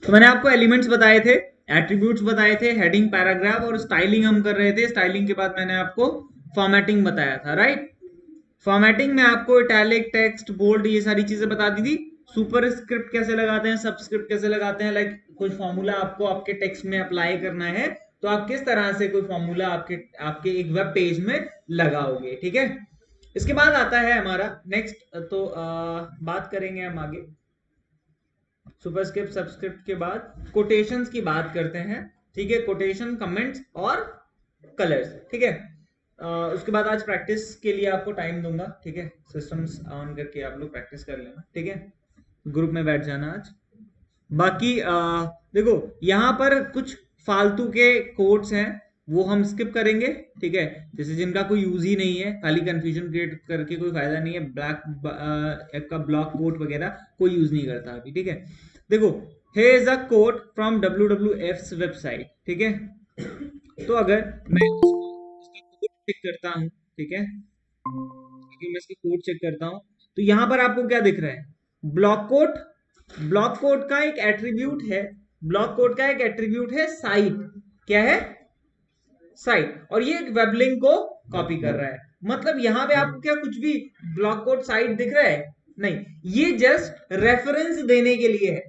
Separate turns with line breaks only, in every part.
तो मैंने आपको एलिमेंट्स बताए थे, एट्रीब्यूट्स बताए थे, हेडिंग, पैराग्राफ और स्टाइलिंग हम कर रहे थे। स्टाइलिंग के बाद मैंने आपको फॉर्मेटिंग बताया था, राइट। फॉर्मेटिंग में आपको इटैलिक, टेक्स्ट, बोल्ड, ये सारी चीजें बता दी थी। सुपर स्क्रिप्ट कैसे लगाते हैं, सबस्क्रिप्ट कैसे लगाते हैं, लाइक कोई फॉर्मूला आपको आपके टेक्स्ट में अप्लाई करना है तो आप किस तरह से कोई फॉर्मूला आपके आपके एक वेब पेज में लगाओगे, ठीक है। इसके बाद आता है हमारा नेक्स्ट, तो बात करेंगे हम आगे सुपरस्क्रिप्ट सबस्क्रिप्ट के बाद कोटेशंस की बात करते हैं, ठीक है। कोटेशन, कमेंट्स और कलर्स, ठीक है। उसके बाद आज प्रैक्टिस के लिए आपको टाइम दूंगा, ठीक है। सिस्टम्स ऑन करके आप लोग प्रैक्टिस कर लेना, ठीक है। ग्रुप में बैठ जाना आज। बाकी देखो यहाँ पर कुछ फालतू के कोड्स हैं वो हम स्किप करेंगे, ठीक है। जैसे जिनका कोई यूज ही नहीं है, खाली कंफ्यूजन क्रिएट करके कोई फायदा नहीं है। ब्लैक का ब्लॉक कोड वगैरह कोई यूज नहीं करता अभी, ठीक है। देखो, here is a quote from WWF's website, ठीक है। तो अगर मैं इसका कोड चेक करता हूँ, ठीक है, अगर मैं इसका कोड चेक करता हूँ तो यहाँ पर आपको क्या दिख रहा है, ब्लॉक कोड। ब्लॉक कोड का एक एट्रीब्यूट है, ब्लॉक कोड का एक एट्रीब्यूट है साइट। क्या है? साइट। और ये एक वेब लिंक को कॉपी कर रहा है। मतलब यहां पे आपको क्या कुछ भी ब्लॉक कोड साइट दिख रहा है? नहीं, ये जस्ट रेफरेंस देने के लिए है।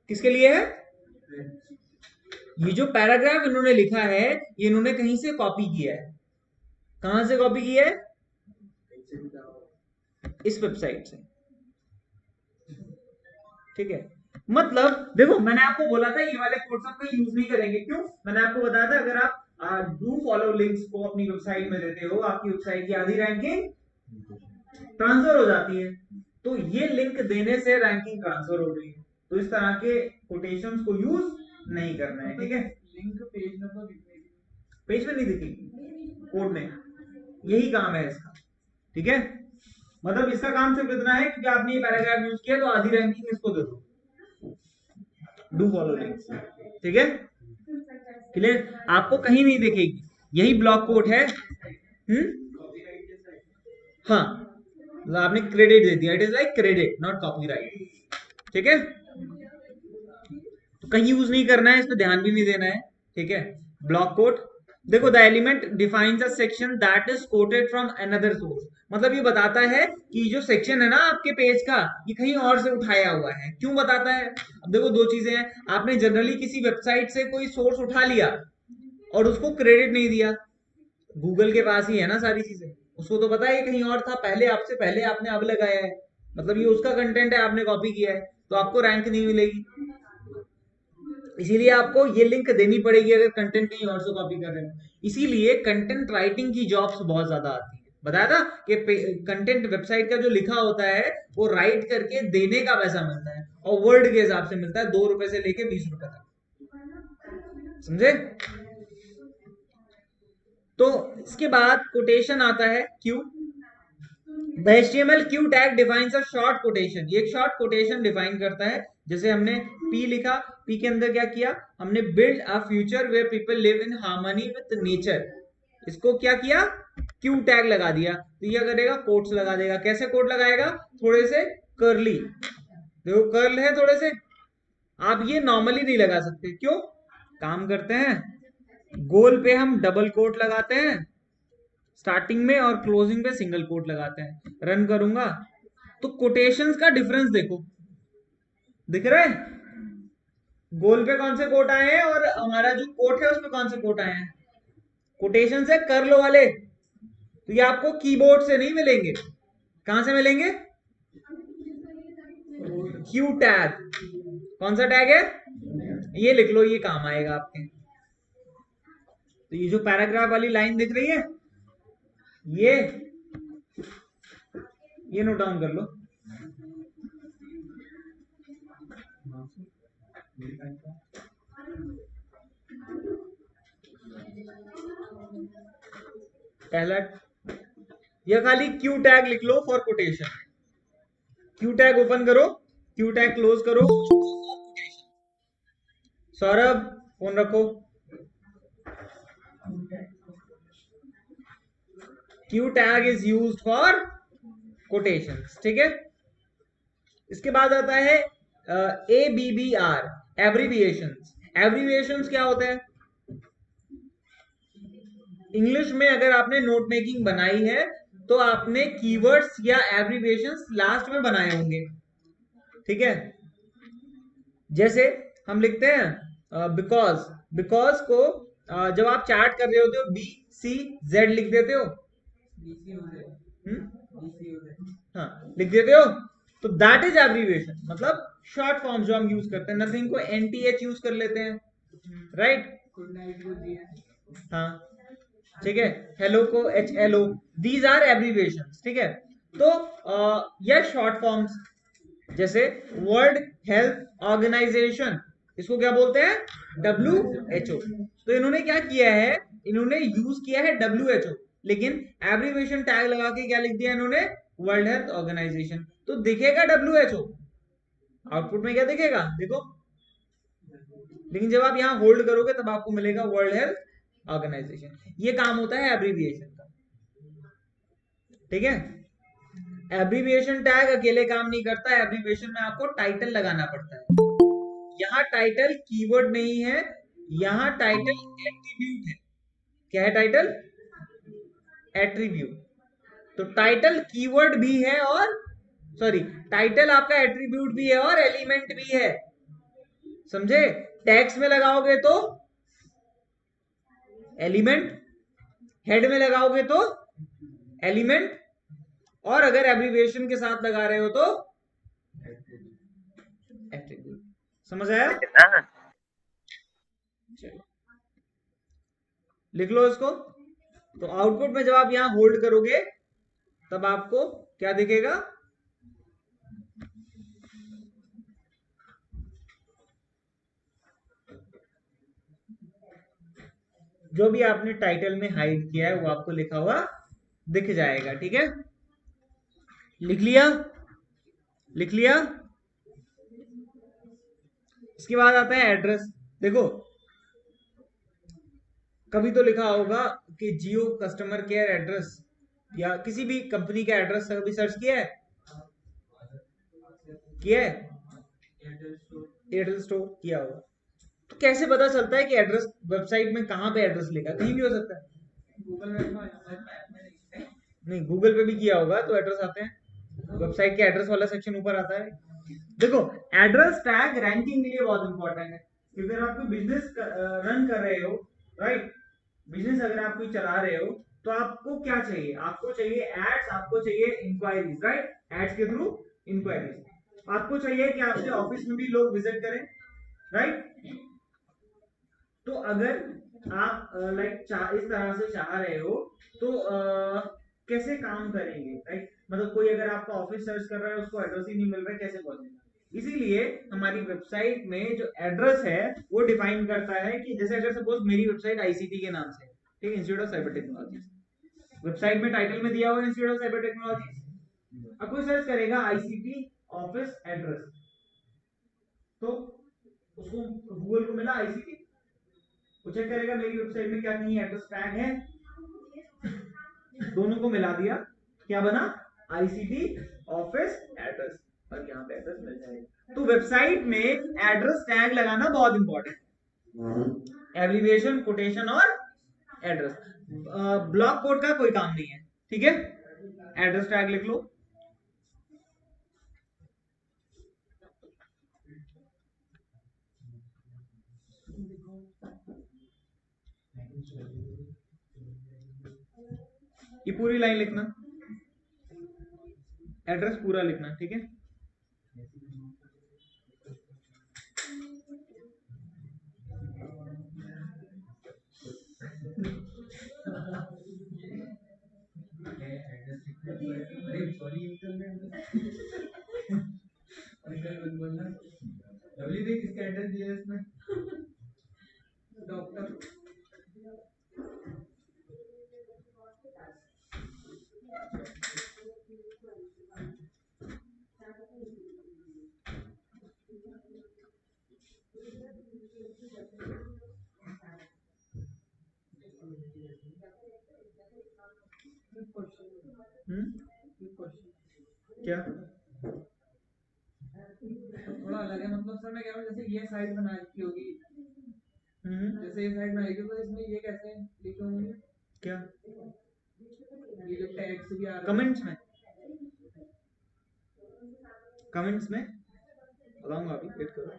किसके लिए है? ये जो पैराग्राफ इन्होंने लिखा है ये इन्होंने कहीं से कॉपी किया है। कहां से कॉपी किया है? इस वेबसाइट से, ठीक है। मतलब देखो, मैंने आपको बोला था ये वाले कोड्स आप कहीं यूज नहीं करेंगे। क्यों? मैंने आपको बताया था अगर आप डू फॉलो लिंक्स को अपनी वेबसाइट में देते हो, आपकी वेबसाइट की आधी रैंकिंग ट्रांसफर हो जाती है। तो ये लिंक देने से रैंकिंग ट्रांसफर हो रही है। तो इस तरह के कोटेशंस को यूज नहीं करना है, ठीक है। लिंक पेज में तो पेज में नहीं दिखेगी, कोड में। यही काम है इसका, ठीक है। मतलब इसका काम सिर्फ इतना है क्योंकि आपने ये पैराग्राफ यूज किया तो आधी रैंकिंग इसको दे दो। डू फॉलो लिंक्स, ठीक है। क्लियर? आपको कहीं नहीं दिखेगी, यही ब्लॉक कोड है। हाँ, मतलब आपने क्रेडिट दे दिया, it is like credit not copyright, ठीक है। तो कहीं यूज नहीं करना है, इस पर ध्यान भी नहीं देना है, ठीक है। ब्लॉक कोड देखो, the element defines a section that is coated from another source. मतलब ये बताता है कि जो सेक्शन है ना आपके पेज का, ये कहीं और से उठाया हुआ है। क्यों बताता है? अब देखो, दो चीजें हैं। आपने जनरली किसी वेबसाइट से कोई सोर्स उठा लिया और उसको क्रेडिट नहीं दिया, गूगल के पास ही है ना सारी चीजें, उसको तो पता है कहीं और था पहले, आपसे पहले आपने अब लगाया है, मतलब ये उसका कंटेंट है, आपने कॉपी किया है, तो आपको रैंक नहीं मिलेगी। इसीलिए आपको ये लिंक देनी पड़ेगी अगर कंटेंट कहीं और से कॉपी कर रहे हो। इसीलिए कंटेंट राइटिंग की जॉब्स बहुत ज्यादा आती है। बताया था कि कंटेंट वेबसाइट का जो लिखा होता है वो राइट करके देने का पैसा मिलता है, और वर्ड के हिसाब से मिलता है, 2 रुपए से लेके 20 रुपए तक, समझे। तो इसके बाद कोटेशन आता है, Q. The HTML Q tag defines a short quotation। ये एक शॉर्ट कोटेशन डिफाइन करता है। जैसे हमने P लिखा, P के अंदर क्या किया हमने, build a future where people live in harmony with nature. इसको क्या किया? Q टैग लगा दिया। तो ये करेगा, कोट्स लगा देगा। कैसे कोट लगाएगा? थोड़े से कर्ली, देखो कर्ल है थोड़े से। आप ये नॉर्मली नहीं लगा सकते। क्यों? काम करते हैं, गोल पे हम डबल कोट लगाते हैं स्टार्टिंग में, और क्लोजिंग पे सिंगल कोट लगाते हैं। रन करूंगा तो कोटेशंस का डिफरेंस देखो, दिख रहा है? गोल पे कौन से कोट आए हैं और हमारा जो कोट है उसमें कौन से कोट आए हैं? कोटेशन से कर्ल वाले। तो ये आपको कीबोर्ड से नहीं मिलेंगे, कहां से मिलेंगे? Q tag. कौन सा टैग है? ये लिख लो, ये काम आएगा आपके। तो ये जो पैराग्राफ वाली लाइन दिख रही है, ये नोट डाउन कर लो। पहला, या खाली क्यू टैग लिख लो for quotation. Q tag open करो, क्यू टैग क्लोज करो। सौरभ फोन रखो। Q tag is used for quotations, ठीक है। इसके बाद आता है ABBR, एब्रीविएशंस। एब्रीविएशंस क्या होते हैं? इंग्लिश में अगर आपने नोट मेकिंग बनाई है तो आपने कीवर्ड्स या एब्रीविएशंस लास्ट में बनाए होंगे, ठीक है। जैसे हम लिखते हैं बिकॉज, बिकॉज को जब आप चार्ट कर रहे होते हो BCZ लिख देते हो, हाँ लिख देते हो, तो दैट इज एब्रीविएशन, मतलब शॉर्ट फॉर्म जो हम यूज करते हैं। नथिंग को NTH यूज कर लेते हैं, राइट। हाँ ठीक है, हेलो को HLO, दीज आर एब्रीविएशंस, ठीक है। तो या शॉर्ट फॉर्म्स, जैसे वर्ल्ड हेल्थ ऑर्गेनाइजेशन, इसको क्या बोलते हैं? WHO। तो इन्होंने क्या किया है, इन्होंने यूज किया है WHO, लेकिन एब्रीविएशन टैग लगा के क्या लिख दिया इन्होंने? World Health Organization. तो दिखेगा WHO, आउटपुट में क्या दिखेगा देखो, लेकिन जब आप यहां होल्ड करोगे तब आपको मिलेगा वर्ल्ड हेल्थ ऑर्गेनाइजेशन। ये काम होता है एब्रीविएशन का, ठीक है। एब्रीविएशन टैग अकेले काम नहीं करता, एब्रीविएशन में आपको टाइटल लगाना पड़ता है। यहाँ टाइटल कीवर्ड नहीं है, यहाँ टाइटल एट्रीब्यूट है। क्या है टाइटल? एट्रीब्यूट। तो टाइटल कीवर्ड भी है और सॉरी, टाइटल आपका एट्रीब्यूट भी है और एलिमेंट भी है, समझे। टैक्स में लगाओगे तो एलिमेंट, हेड में लगाओगे तो एलिमेंट, और अगर एब्रीविएशन के साथ लगा रहे हो तो एट्रीब्यूट। समझ आया? लिख लो इसको। तो आउटपुट में जब आप यहां होल्ड करोगे तब आपको क्या दिखेगा? जो भी आपने टाइटल में हाइड किया है वो आपको लिखा हुआ दिख जाएगा, ठीक है। लिख लिया? लिख लिया? इसके बाद आता है एड्रेस। देखो कभी तो लिखा होगा कि जियो कस्टमर केयर एड्रेस, या किसी भी कंपनी का एड्रेस कभी सर्च किया है? किया है? एयरटेल स्टोर किया होगा। तो कैसे पता चलता है कि एड्रेस वेबसाइट में कहां पे एड्रेस लिखा? कहीं भी हो सकता है। नहीं, गूगल पे भी किया होगा तो एड्रेस आते हैं, वेबसाइट के एड्रेस वाला सेक्शन ऊपर आता है। देखो एड्रेस टैग रैंकिंग के लिए बहुत इंपॉर्टेंट है। अगर आप कोई बिजनेस रन कर रहे हो, राइट, बिजनेस अगर आप कोई चला रहे हो तो आपको क्या चाहिए? आपको चाहिए एड्स, आपको चाहिए इंक्वायरीज, राइट। एड्स के थ्रू इंक्वायरीज। आपको चाहिए कि आपके ऑफिस में भी लोग विजिट करें, राइट। तो अगर आप लाइक इस तरह से चाह रहे हो तो कैसे काम करेंगे, राइट। मतलब कोई अगर आपका ऑफिस सर्च कर रहा है, उसको एड्रेस ही नहीं मिल रहा है, कैसे पहुंचेगा? इसीलिए हमारी वेबसाइट में जो एड्रेस है वो डिफाइन करता है कि जैसे अगर सपोज मेरी वेबसाइट ICT के नाम से, ठीक है, institute of cyber technology, website में टाइटल में दिया हुआ है इंस्टीट्यूट ऑफ साइबर टेक्नोलॉजी। अब कोई सर्च करेगा ICT ऑफिस एड्रेस, तो उसको गूगल को मिला ICT, वो चेक करेगा मेरी वेबसाइट में क्या कहीं एड्रेस टैग है, दोनों को मिला दिया, क्या बना? ICT ऑफिस एड्रेस, और यहाँ पे एड्रेस मिल जाएगा। तो वेबसाइट में एड्रेस टैग लगाना बहुत इंपॉर्टेंट है, एब्रीविएशन, कोटेशन और एड्रेस। ब्लॉक कोड का कोई काम नहीं है, ठीक है। एड्रेस टैग लिख लो। ये पूरी लाइन लिखना, एड्रेस पूरा लिखना, ठीक है। लवली देख किसका एड्रेस दिया है इसमें? डॉक्टर। क्या?
थोड़ा अलग है, मतलब सर मैं कह रहा हूँ जैसे ये साइड बना रखी होगी, जैसे ये साइड बनाएगी तो इसमें ये कैसे लिखे होंगे?
क्या
ये जो टैग्स भी आ रहे हैं
कमेंट्स में, कमेंट्स में बताऊंगा, अभी वेट करो।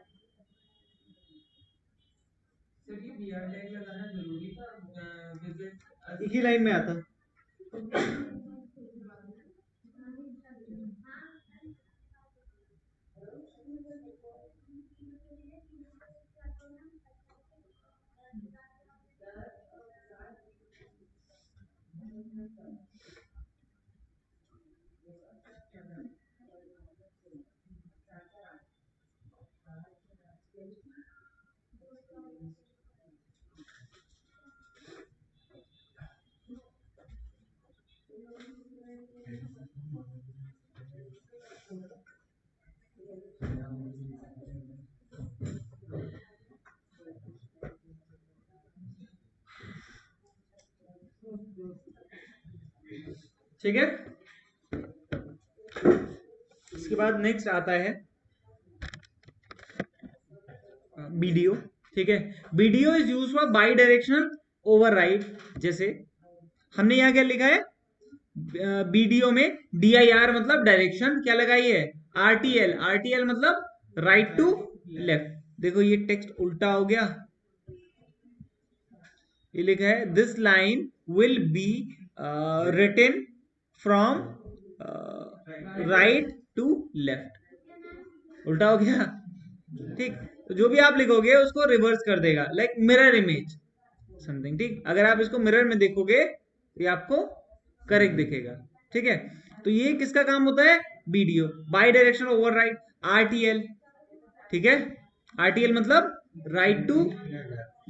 सर ये बीआर टैग लगाना जरूरी था विजिट
एक ही लाइन में आता। ठीक है, इसके बाद नेक्स्ट आता है वीडियो। ठीक है, video is use for by directional override. जैसे हमने यहाँ क्या लिखा है, वीडियो में DIR मतलब डायरेक्शन क्या लगाई है, RTL मतलब राइट टू लेफ्ट। देखो ये टेक्स्ट उल्टा हो गया, ये लिखा है this line will be written from right to left, उल्टा हो गया। ठीक, तो जो भी आप लिखोगे उसको रिवर्स कर देगा, लाइक मिरर इमेज समथिंग। ठीक, अगर आप इसको मिरर में देखोगे तो ये आपको करेक्ट दिखेगा। ठीक है, तो ये किसका काम होता है, video, by direction override, RTL। ठीक है, RTL मतलब राइट टू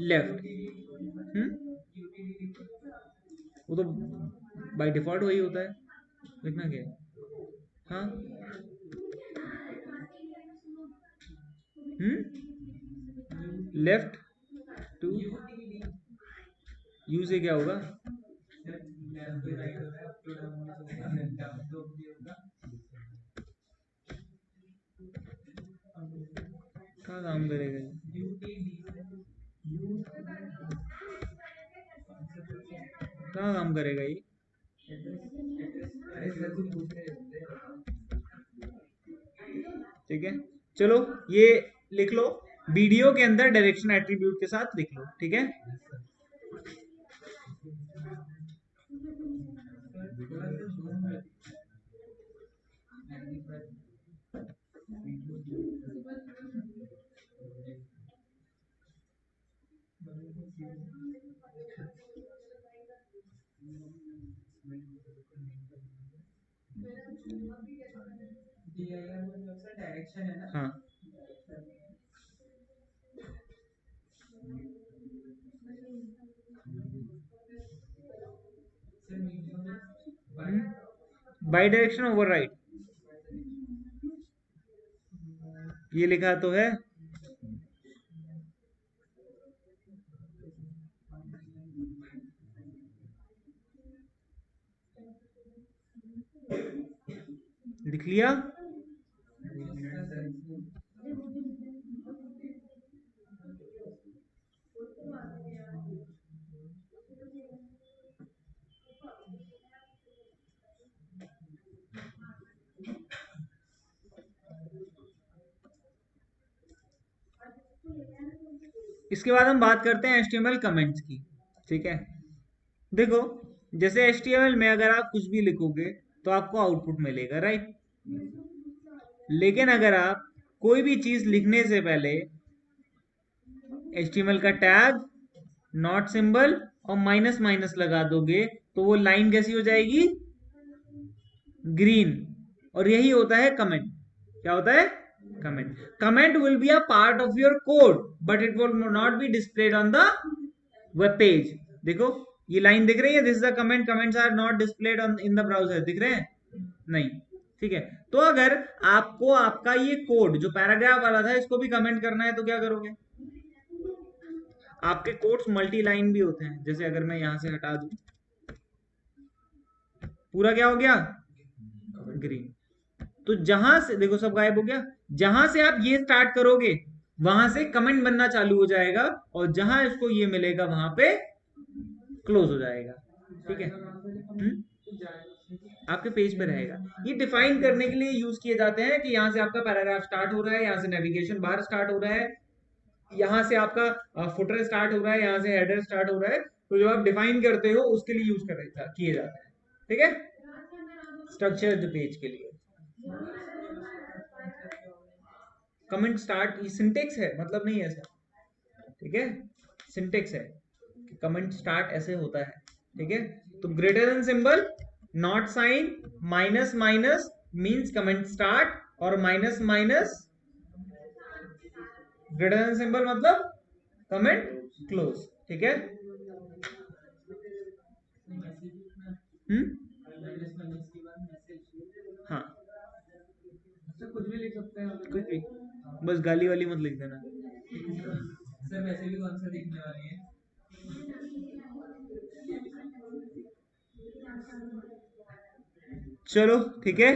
लेफ्ट। वो तो बाय डिफॉल्ट वही होता है, लिखना क्या है। हाँ, लेफ्ट टू, यू से क्या होगा, क्या काम करेगा क्या काम करेगा ये। ठीक है, चलो ये लिख लो, वीडियो के अंदर डायरेक्शन एट्रीब्यूट के साथ लिख लो। ठीक है,
डायरेक्शन है ना।
हाँ, बाई डायरेक्शन ओवरराइड ये लिखा तो है। लिख लिया, इसके बाद हम बात करते हैं HTML कमेंट्स की। ठीक है, देखो जैसे HTML में अगर आप कुछ भी लिखोगे तो आपको आउटपुट मिलेगा, राइट। लेकिन अगर आप कोई भी चीज लिखने से पहले HTML का टैग, नॉट सिंबल और माइनस माइनस लगा दोगे तो वो लाइन कैसी हो जाएगी, ग्रीन। और यही होता है कमेंट। क्या होता है, comment. Comment will be a part of your code but it will not be displayed on the web page. देखो ये लाइन दिख रही है, this is the comment, comments are not displayed on in the browser, दिख रहे हैं, नहीं। ठीक है, तो अगर आपको आपका ये कोड जो पैराग्राफ वाला था इसको भी कमेंट करना है तो क्या करोगे, आपके कोड्स मल्टी लाइन भी होते हैं। जैसे अगर मैं यहां से हटा दूं, पूरा क्या हो गया, ग्रीन। तो जहां से देखो सब गायब हो गया, जहां से आप ये स्टार्ट करोगे वहां से कमेंट बनना चालू हो जाएगा, और जहां इसको ये मिलेगा वहां पे क्लोज हो जाएगा। ठीक है, आपके पेज पे रहेगा। ये डिफाइन करने के लिए यूज किए जाते हैं कि यहाँ से आपका पैराग्राफ स्टार्ट हो रहा है, यहाँ से नेविगेशन बार स्टार्ट हो रहा है, यहाँ से आपका फुटर स्टार्ट हो रहा है, यहाँ से हेडर स्टार्ट हो रहा है। तो जो आप डिफाइन करते हो उसके लिए यूज किए जाते हैं। ठीक है, स्ट्रक्चर पेज के लिए। कमेंट स्टार्ट सिंटेक्स है, मतलब नहीं है ऐसा। ठीक है, सिंटेक्स है, कमेंट स्टार्ट ऐसे होता है। ठीक है, तो greater than symbol, not sign, minus minus means comment start, और minus minus greater than symbol मतलब कमेंट क्लोज। ठीक है, हाँ
कुछ भी लिख सकते हैं,
कुछ भी, बस गाली वाली मत लिख देना।
सर वैसे भी कौन सा दिखने वाली है।
चलो ठीक है,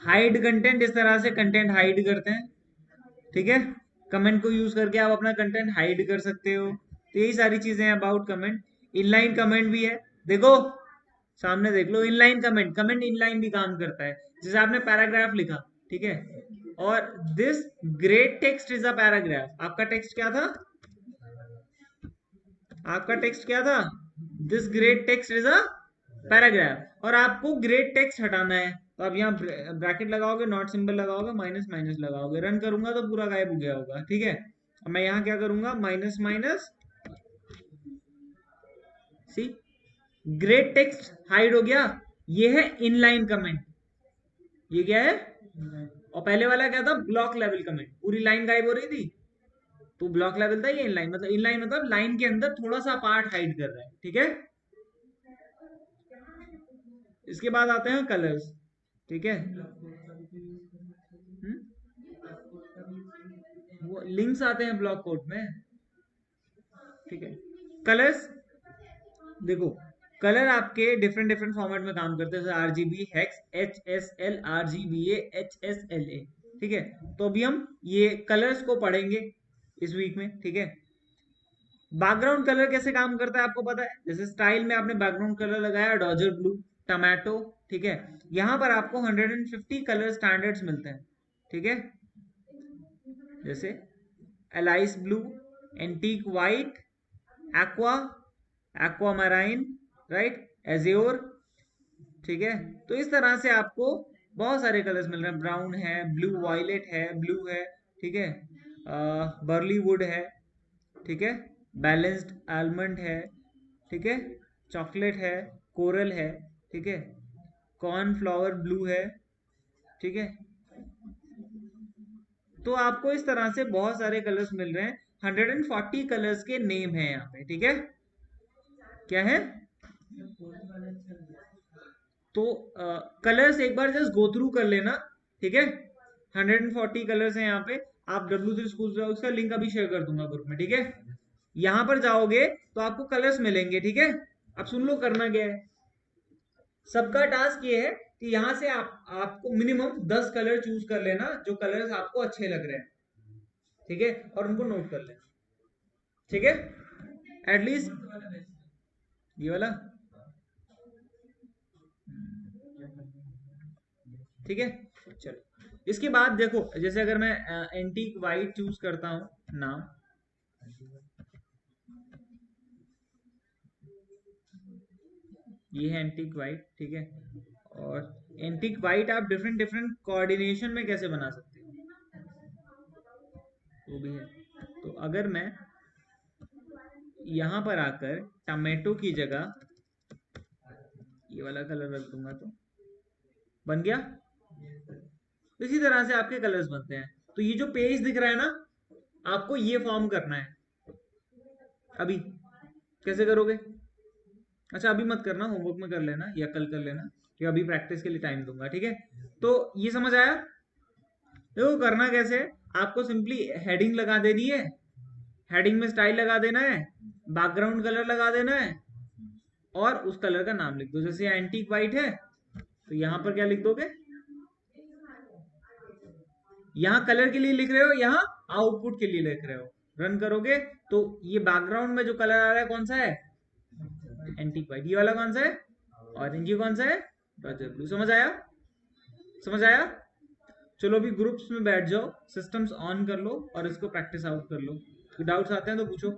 हाइड कंटेंट, इस तरह से कंटेंट हाइड करते हैं। ठीक है, कमेंट को यूज करके आप अपना कंटेंट हाइड कर सकते हो। तो यही सारी चीजें हैं अबाउट कमेंट। इनलाइन कमेंट भी है, देखो सामने देख लो, इनलाइन कमेंट, कमेंट इनलाइन भी काम करता है। जैसे आपने पैराग्राफ लिखा, ठीक है, और this great text is a paragraph. आपका टेक्स्ट क्या था, आपका टेक्स्ट क्या था, this great text is a paragraph, और आपको ग्रेट टेक्स्ट हटाना है। तो आप यहाँ ब्रैकेट लगाओगे, नॉट सिंबल लगाओगे, माइनस माइनस लगाओगे, रन करूंगा तो पूरा गायब हो गया होगा। ठीक है, अब मैं यहाँ क्या करूंगा, माइनस माइनस, सी ग्रेट टेक्स्ट हाइड हो गया। ये है इनलाइन कमेंट, ये क्या है, और पहले वाला क्या था, ब्लॉक लेवल कमेंट, पूरी लाइन गायब हो रही थी तो ब्लॉक लेवल था। ये इनलाइन मतलब, इनलाइन मतलब लाइन के अंदर थोड़ा सा पार्ट हाइड कर रहा है। ठीक है, इसके बाद आते हैं कलर्स। ठीक है, वो लिंक्स आते हैं ब्लॉक कोड में। ठीक है, कलर्स देखो, कलर आपके डिफरेंट डिफरेंट फॉर्मेट में काम करते हैं, जैसे RGB, hex, HSL, RGBA, HSLA। ठीक है, तो अभी हम ये कलर्स को पढ़ेंगे इस वीक में। ठीक है, बैकग्राउंड कलर कैसे काम करता है आपको पता है, जैसे स्टाइल में आपने बैकग्राउंड कलर लगाया डॉजर ब्लू, टमाटो। ठीक है, यहां पर आपको 150 कलर स्टैंडर्ड्स मिलते हैं। ठीक है, जैसे alias blue, antique white, aqua, aqua marine, right, azure. ठीक है, तो इस तरह से आपको बहुत सारे कलर्स मिल रहे हैं, ब्राउन है, ब्लू वायलेट है, ब्लू है। ठीक है, बर्ली वुड है। ठीक है, बैलेंस्ड आलमंड है। ठीक है, चॉकलेट है, कोरल है। ठीक है, कॉर्नफ्लावर ब्लू है। ठीक है, तो आपको इस तरह से बहुत सारे कलर्स मिल रहे हैं। 140 कलर्स के नेम है यहाँ पे। ठीक है, क्या है, तो कलर्स एक बार जस्ट गो थ्रू कर लेना। ठीक है, 140 कलर्स हैं यहाँ पे। आप W3 स्कूल का लिंक अभी शेयर कर दूंगा ग्रुप में। ठीक है, यहां पर जाओगे तो आपको कलर्स मिलेंगे। ठीक है, अब सुन लो करना क्या है, सबका टास्क ये है कि यहां से आपको मिनिमम 10 कलर चूज कर लेना जो कलर्स आपको अच्छे लग रहे हैं। ठीक है, और उनको नोट कर लेना। ठीक है, एटलीस्ट ये वाला। ठीक है, चलो इसके बाद देखो, जैसे अगर मैं एंटीक वाइट चूज करता हूं नाम, ये है एंटीक वाइट। ठीक है, और एंटीक वाइट आप डिफरेंट डिफरेंट कोऑर्डिनेशन में कैसे बना सकते हो, वो भी है। तो अगर मैं यहां पर आकर टमेटो की जगह ये वाला कलर रख दूंगा तो बन गया। तो इसी तरह से आपके कलर्स बनते हैं। तो ये जो पेज दिख रहा है ना, आपको ये फॉर्म करना है। अभी कैसे करोगे, अच्छा अभी मत करना, होमवर्क में कर लेना या कल कर लेना, कि अभी प्रैक्टिस के लिए टाइम दूंगा। ठीक है, तो ये समझ आया। देखो करना कैसे है, आपको सिंपली हेडिंग लगा देनी है, हेडिंग में स्टाइल लगा देना है, बैकग्राउंड कलर लगा देना है, और उस कलर का नाम लिख दो। जैसे एंटीक वाइट है तो यहां पर क्या लिख दोगे, यहां कलर के लिए लिख रहे हो, यहां आउटपुट के लिए लिख रहे हो। रन करोगे तो ये बैकग्राउंड में जो कलर आ रहा है कौन सा है, एंटीक व्हाइट। ये वाला कौन सा है, ऑरेंज। ये कौन सा है, रॉयल ब्लू। समझ आया, समझ आया। चलो अभी ग्रुप्स में बैठ जाओ, सिस्टम्स ऑन कर लो और इसको प्रैक्टिस आउट कर लो। डाउट्स आते हैं तो पूछो।